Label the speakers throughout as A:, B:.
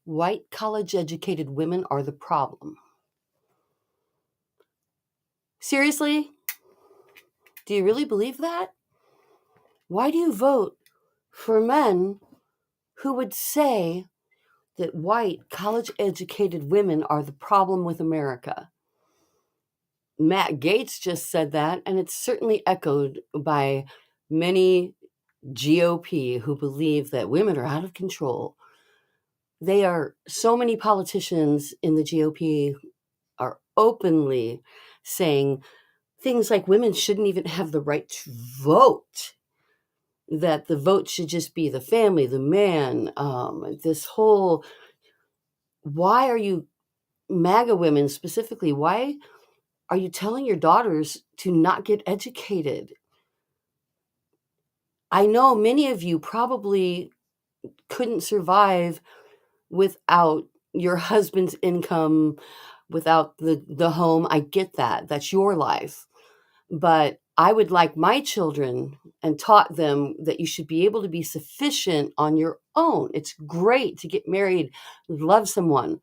A: White college-educated women are the problem. Seriously? Do you really believe that? Why do you vote for men who would say that white college-educated women are the problem with America? Matt Gaetz just said that, and it's certainly echoed by many GOP who believe that women are out of control. They are, so many politicians in the GOP are openly saying things like women shouldn't even have the right to vote, that the vote should just be the family, the man. This whole, why are you, MAGA women specifically, why are you telling your daughters to not get educated? I know many of you probably couldn't survive without your husband's income, without the home. I get that. That's your life. But I would like my children and taught them that you should be able to be sufficient on your own. It's great to get married, love someone,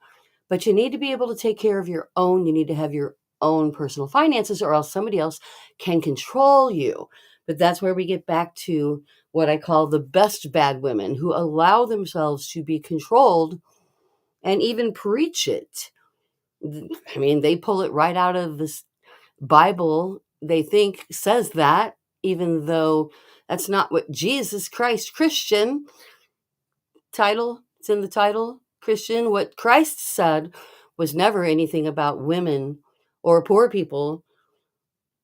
A: but you need to be able to take care of your own. You need to have your own personal finances, or else somebody else can control you. But that's where we get back to what I call the best bad women, who allow themselves to be controlled and even preach it. I mean, they pull it right out of this Bible. They think says that, even though that's not what Jesus Christ Christian title, it's in the title, Christian. What Christ said was never anything about women or poor people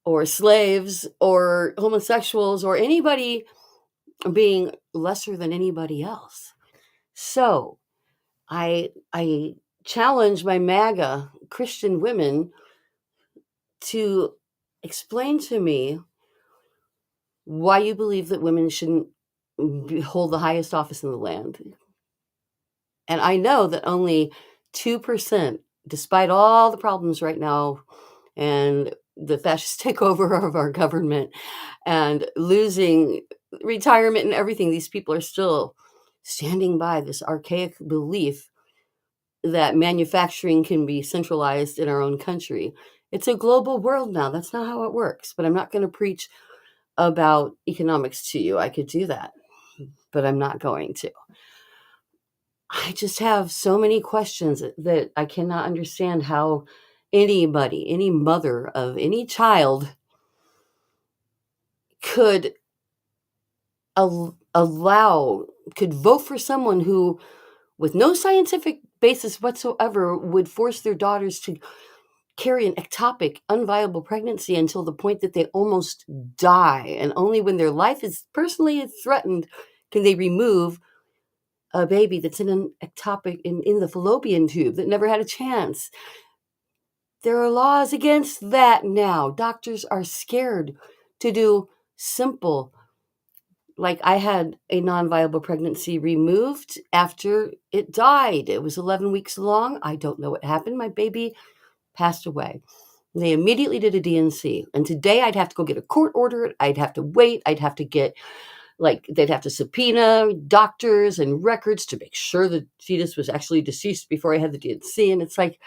A: or slaves or homosexuals or anybody being lesser than anybody else. So I challenge my MAGA Christian women to explain to me why you believe that women shouldn't hold the highest office in the land. And I know that only 2%, despite all the problems right now and the fascist takeover of our government and losing retirement and everything, these people are still standing by this archaic belief that manufacturing can be centralized in our own country. It's a global world now. That's not how it works. But I'm not going to preach about economics to you. I could do that, but I'm not going to. I just have so many questions that I cannot understand how anybody, any mother of any child, could could vote for someone who, with no scientific basis whatsoever, would force their daughters to carry an ectopic, unviable pregnancy until the point that they almost die. And only when their life is personally threatened can they remove a baby that's in an ectopic, in the fallopian tube, that never had a chance. There are laws against that now. Doctors are scared to do simple, like I had a non-viable pregnancy removed after it died. It was 11 weeks long. I don't know what happened. My baby passed away. They immediately did a DNC. And today I'd have to go get a court order. I'd have to wait. I'd have to get, they'd have to subpoena doctors and records to make sure the fetus was actually deceased before I had the DNC. And it's like,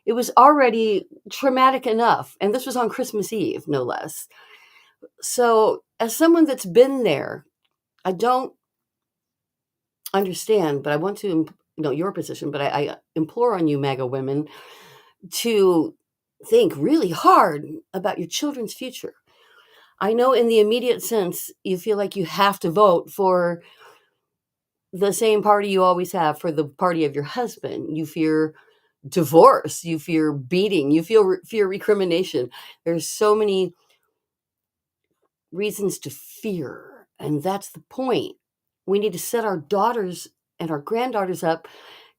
A: it was already traumatic enough. And this was on Christmas Eve, no less. So as someone that's been there, I don't understand, but I want to know your position. But I implore on you, MAGA women, to think really hard about your children's future. I know in the immediate sense, you feel like you have to vote for the same party you always have, for the party of your husband. You fear divorce, you fear beating, you fear recrimination. There's so many reasons to fear, and that's the point. We need to set our daughters and our granddaughters up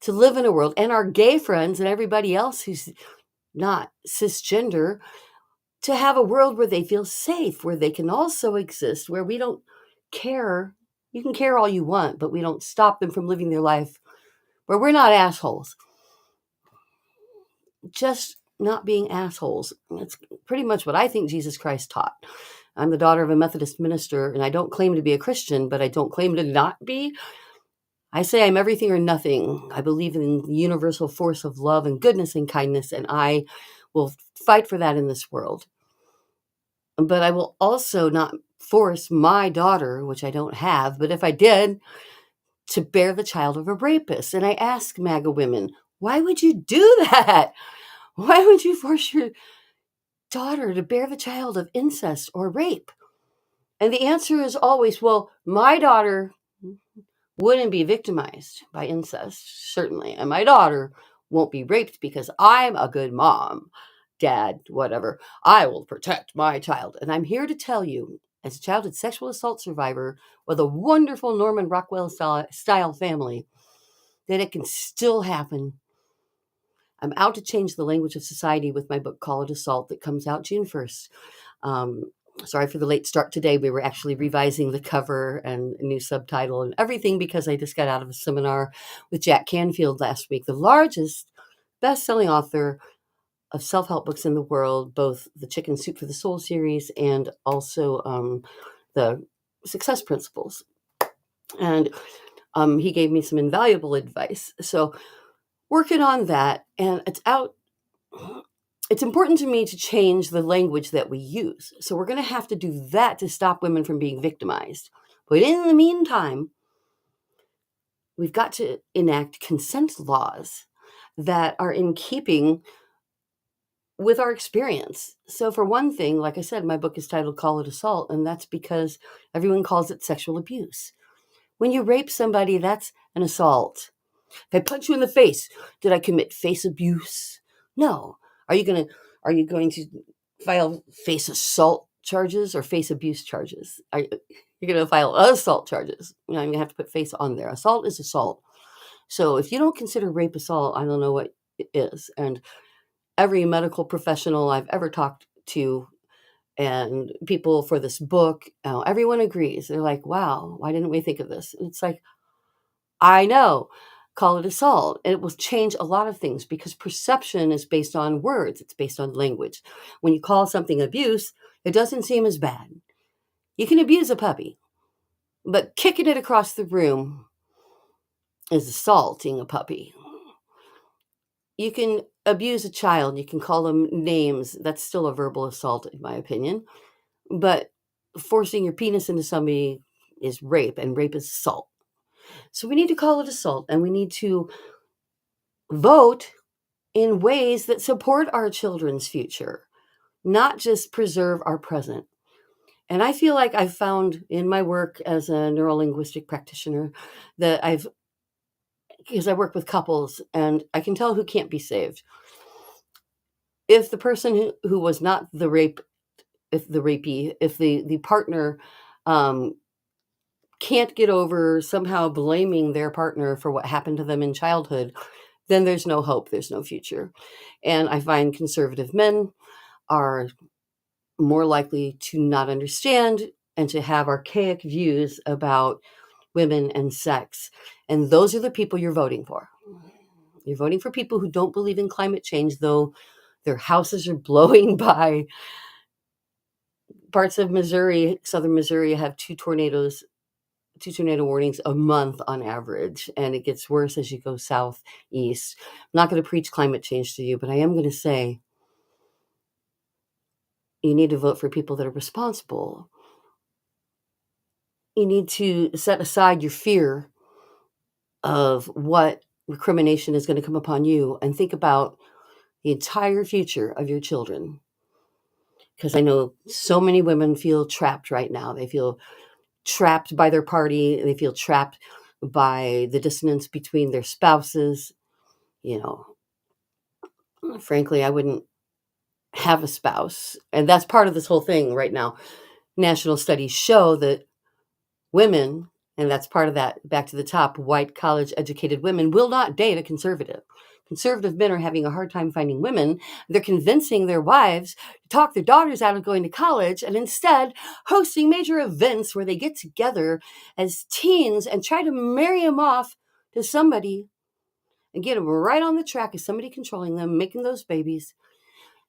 A: to live in a world, and our gay friends and everybody else who's not cisgender, to have a world where they feel safe, where they can also exist, where we don't care. You can care all you want, but we don't stop them from living their life, where we're not assholes. Just not being assholes. That's pretty much what I think Jesus Christ taught. I'm the daughter of a Methodist minister, and I don't claim to be a Christian, but I don't claim to not be. I say I'm everything or nothing. I believe in the universal force of love and goodness and kindness, and I will fight for that in this world. But I will also not force my daughter, which I don't have, but if I did, to bear the child of a rapist. And I ask MAGA women, why would you do that? Why would you force your daughter to bear the child of incest or rape? And the answer is always, well, my daughter wouldn't be victimized by incest, certainly. And my daughter won't be raped because I'm a good mom, dad, whatever. I will protect my child. And I'm here to tell you, as a childhood sexual assault survivor with a wonderful Norman Rockwell style family, that it can still happen. I'm out to change the language of society with my book, Call It Assault, that comes out June 1st. Sorry for the late start today. We were actually revising the cover and a new subtitle and everything because I just got out of a seminar with Jack Canfield last week, the largest best-selling author of self-help books in the world, both the Chicken Soup for the Soul series and also the Success Principles. And he gave me some invaluable advice. So working on that, and it's out. It's important to me to change the language that we use. So we're going to have to do that to stop women from being victimized. But in the meantime, we've got to enact consent laws that are in keeping with our experience. So for one thing, like I said, my book is titled Call It Assault, and that's because everyone calls it sexual abuse. When you rape somebody, that's an assault. If I punch you in the face, did I commit face abuse? No. Are you going to file face assault charges or face abuse charges? You're going to file assault charges. I'm going to have to put face on there. Assault is assault. So if you don't consider rape assault, I don't know what it is. And every medical professional I've ever talked to and people for this book, everyone agrees. They're like, wow, why didn't we think of this? And it's like, I know. Call it assault. And it will change a lot of things because perception is based on words. It's based on language. When you call something abuse, it doesn't seem as bad. You can abuse a puppy, but kicking it across the room is assaulting a puppy. You can abuse a child. You can call them names. That's still a verbal assault, in my opinion. But forcing your penis into somebody is rape, and rape is assault. So we need to call it assault, and we need to vote in ways that support our children's future, not just preserve our present. And I feel like I've found in my work as a neurolinguistic practitioner that because I work with couples and I can tell who can't be saved. If the person who was not the rapee, if the partner can't get over somehow blaming their partner for what happened to them in childhood, then there's no hope, there's no future. And I find conservative men are more likely to not understand and to have archaic views about women and sex. And those are the people you're voting for. You're voting for people who don't believe in climate change, though their houses are blowing by. Parts of Missouri, southern Missouri, have two tornado warnings a month on average, and it gets worse as you go southeast. I'm not going to preach climate change to you, but I am going to say you need to vote for people that are responsible. You need to set aside your fear of what recrimination is going to come upon you and think about the entire future of your children. Because I know so many women feel trapped right now. They feel trapped by their party. They feel trapped by the dissonance between their spouses. You know, frankly, I wouldn't have a spouse. And that's part of this whole thing right now. National studies show that women, and that's part of that, back to the top, white college educated women will not date a conservative. Conservative men are having a hard time finding women. They're convincing their wives to talk their daughters out of going to college and instead hosting major events where they get together as teens and try to marry them off to somebody and get them right on the track as somebody controlling them, making those babies.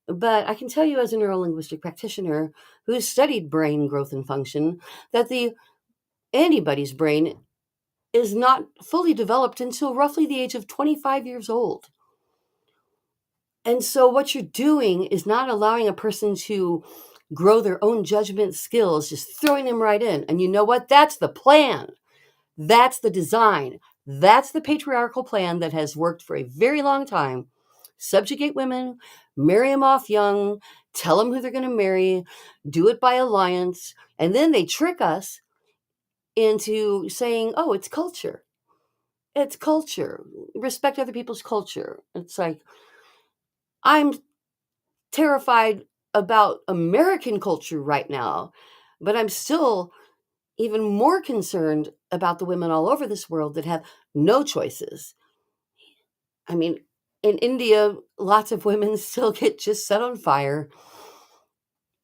A: But I can tell you as a neurolinguistic practitioner who's studied brain growth and function that anybody's brain is not fully developed until roughly the age of 25 years old. And so what you're doing is not allowing a person to grow their own judgment skills, just throwing them right in. And you know what? That's the plan. That's the design. That's the patriarchal plan that has worked for a very long time. Subjugate women, marry them off young, tell them who they're going to marry, do it by alliance, and then they trick us into saying, oh, it's culture. It's culture. Respect other people's culture. It's like, I'm terrified about American culture right now, but I'm still even more concerned about the women all over this world that have no choices. I mean, in India, lots of women still get just set on fire.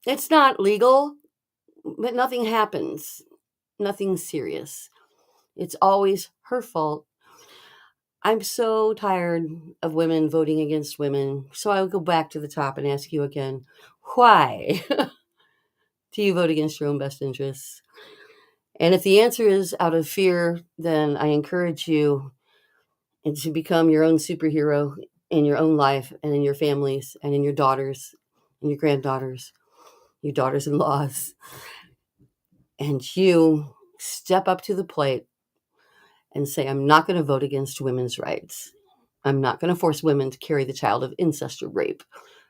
A: It's not legal, but nothing happens. Nothing serious. It's always her fault. I'm so tired of women voting against women. So I'll go back to the top and ask you again, why do you vote against your own best interests? And if the answer is out of fear, then I encourage you to become your own superhero in your own life and in your families and in your daughters and your granddaughters, your daughters-in-laws. And you step up to the plate and say, I'm not going to vote against women's rights. I'm not going to force women to carry the child of incest or rape.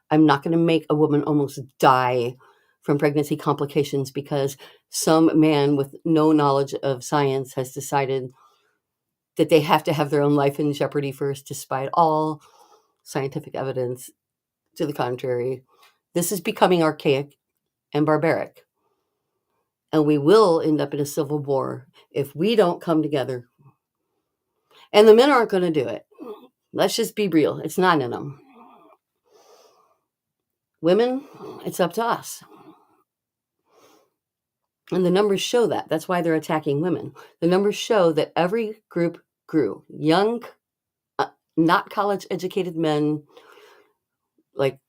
A: I'm not going to make a woman almost die from pregnancy complications because some man with no knowledge of science has decided that they have to have their own life in jeopardy first, despite all scientific evidence to the contrary. This is becoming archaic and barbaric. And we will end up in a civil war if we don't come together. And the men aren't going to do it. Let's just be real. It's not in them. Women, it's up to us. And the numbers show that. That's why they're attacking women. The numbers show that every group grew. Young, not college-educated men, like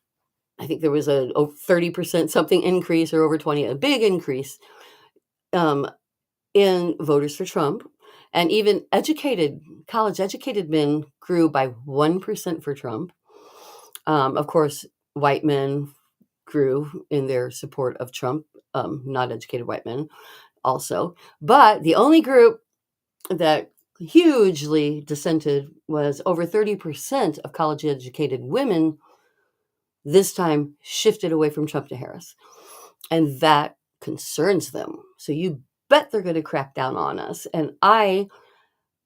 A: I think there was a 30% something increase or over 20, a big increase in voters for Trump. And even college-educated men grew by 1% for Trump. Of course, white men grew in their support of Trump, not educated white men also. But the only group that hugely dissented was over 30% of college-educated women this time shifted away from Trump to Harris. And that concerns them. So you bet they're going to crack down on us. And I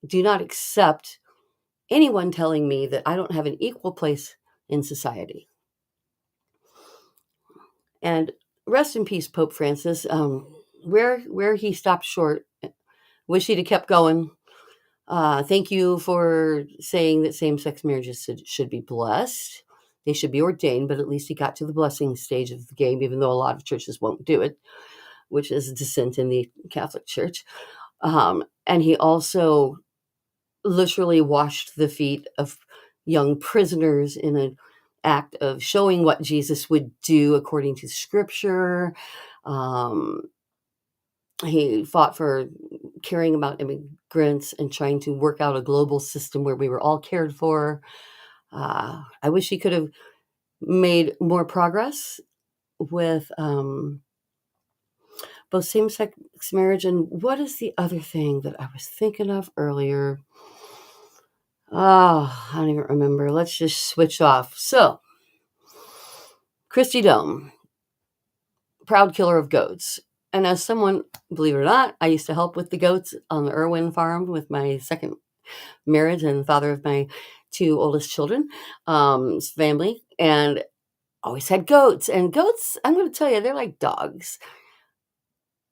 A: do not accept anyone telling me that I don't have an equal place in society. And rest in peace, Pope Francis. Where he stopped short, wish he'd have kept going. Thank you for saying that same-sex marriages should be blessed. They should be ordained, but at least he got to the blessing stage of the game, even though a lot of churches won't do it, which is dissent in the Catholic Church. And he also literally washed the feet of young prisoners in an act of showing what Jesus would do according to Scripture. He fought for caring about immigrants and trying to work out a global system where we were all cared for. I wish he could have made more progress with both same-sex marriage and what is the other thing that I was thinking of earlier? Oh, I don't even remember. Let's just switch off. So, Christy Dome, proud killer of goats. And as someone, believe it or not, I used to help with the goats on the Irwin farm with my second marriage and father of my two oldest children, family, and always had goats. And goats, I'm going to tell you, they're like dogs.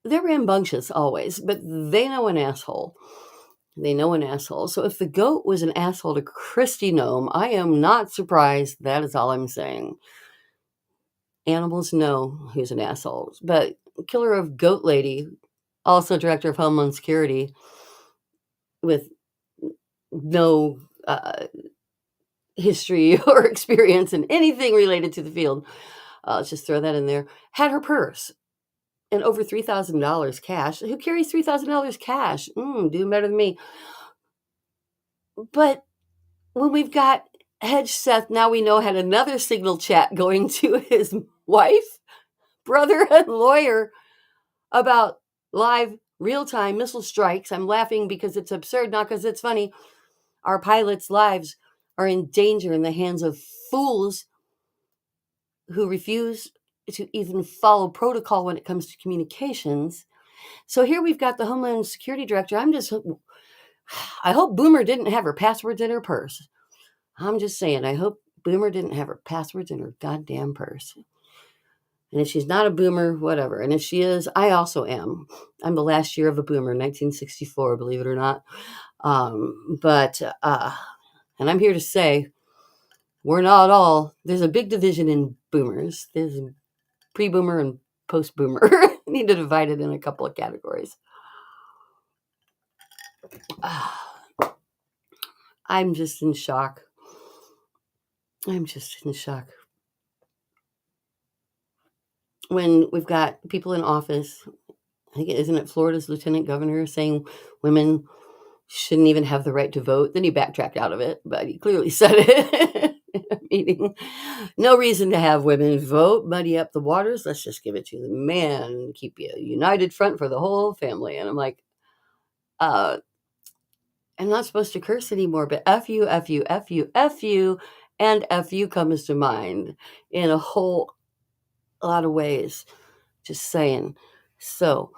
A: They're rambunctious always, but they know an asshole. They know an asshole. So if the goat was an asshole to Christy Gnome, I am not surprised. That is all I'm saying. Animals know who's an asshole. But killer of Goat Lady, also director of Homeland Security, with no history or experience in anything related to the field. Let's just throw that in there. Had her purse. and over $3,000 cash. Who carries $3,000 cash? Doing better than me. But when we've got Hedge Seth, now we know, had another signal chat going to his wife, brother, and lawyer about live real-time missile strikes. I'm laughing because it's absurd, not because it's funny. Our pilots' lives are in danger in the hands of fools who refuse to even follow protocol when it comes to communications. So here we've got the Homeland Security Director. I hope Boomer didn't have her passwords in her purse. I'm just saying, I hope Boomer didn't have her passwords in her goddamn purse. And if she's not a boomer, whatever. And if she is, I also am. I'm the last year of a boomer, 1964, believe it or not. And I'm here to say, we're not all. There's a big division in boomers. There's pre-boomer and post-boomer. Need to divide it in a couple of categories. I'm just in shock. When we've got people in office, I think, isn't it Florida's lieutenant governor saying women shouldn't even have the right to vote? Then he backtracked out of it, but he clearly said it in a meeting. No reason to have women vote, muddy up the waters. Let's just give it to the man, keep you a united front for the whole family. And I'm like, I'm not supposed to curse anymore, but F you, F you, F you, F you, and F you comes to mind in a whole lot of ways. Just saying. So,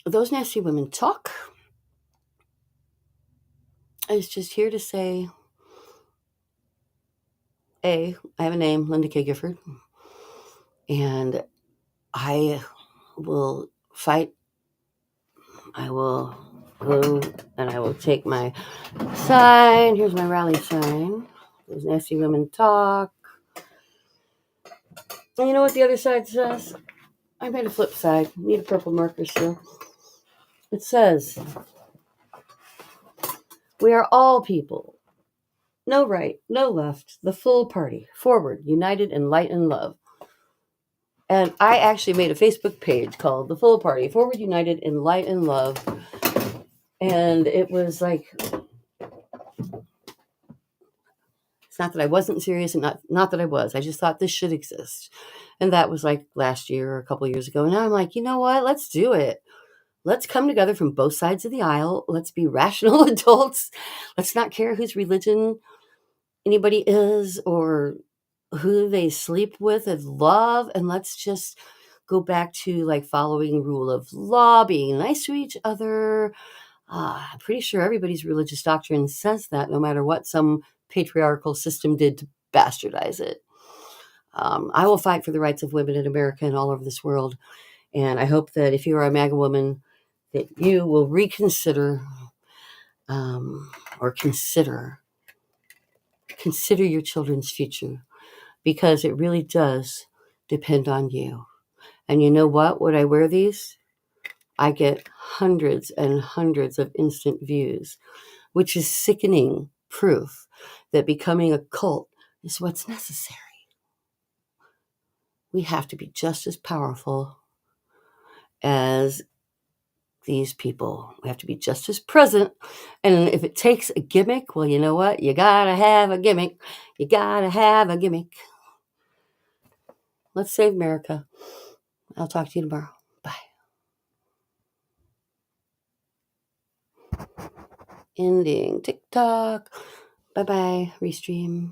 A: those nasty women talk. I was just here to say, I have a name, Linda K. Gifford, and I will fight. I will go and I will take my sign. Here's my rally sign. Those nasty women talk. And you know what the other side says? I made a flip side. Need a purple marker still. It says, we are all people. No right, no left. The full party. Forward, united in light and love. And I actually made a Facebook page called The Full Party. Forward, united in light and love. And it was like, it's not that I wasn't serious, and not that I was. I just thought this should exist. And that was like last year or a couple of years ago. And now I'm like, you know what? Let's do it. Let's come together from both sides of the aisle. Let's be rational adults. Let's not care whose religion anybody is or who they sleep with and love. And let's just go back to like following rule of law, being nice to each other. I'm pretty sure everybody's religious doctrine says that, no matter what some patriarchal system did to bastardize it. I will fight for the rights of women in America and all over this world. And I hope that if you are a MAGA woman, that you will reconsider or consider your children's future, because it really does depend on you. And you know what? When I wear these, I get hundreds and hundreds of instant views, which is sickening proof that becoming a cult is what's necessary. We have to be just as powerful as these people. We have to be just as present. And if it takes a gimmick, well, you know what? You gotta have a gimmick. You gotta have a gimmick. Let's save America. I'll talk to you tomorrow. Bye. Ending TikTok. Bye-bye. Restream.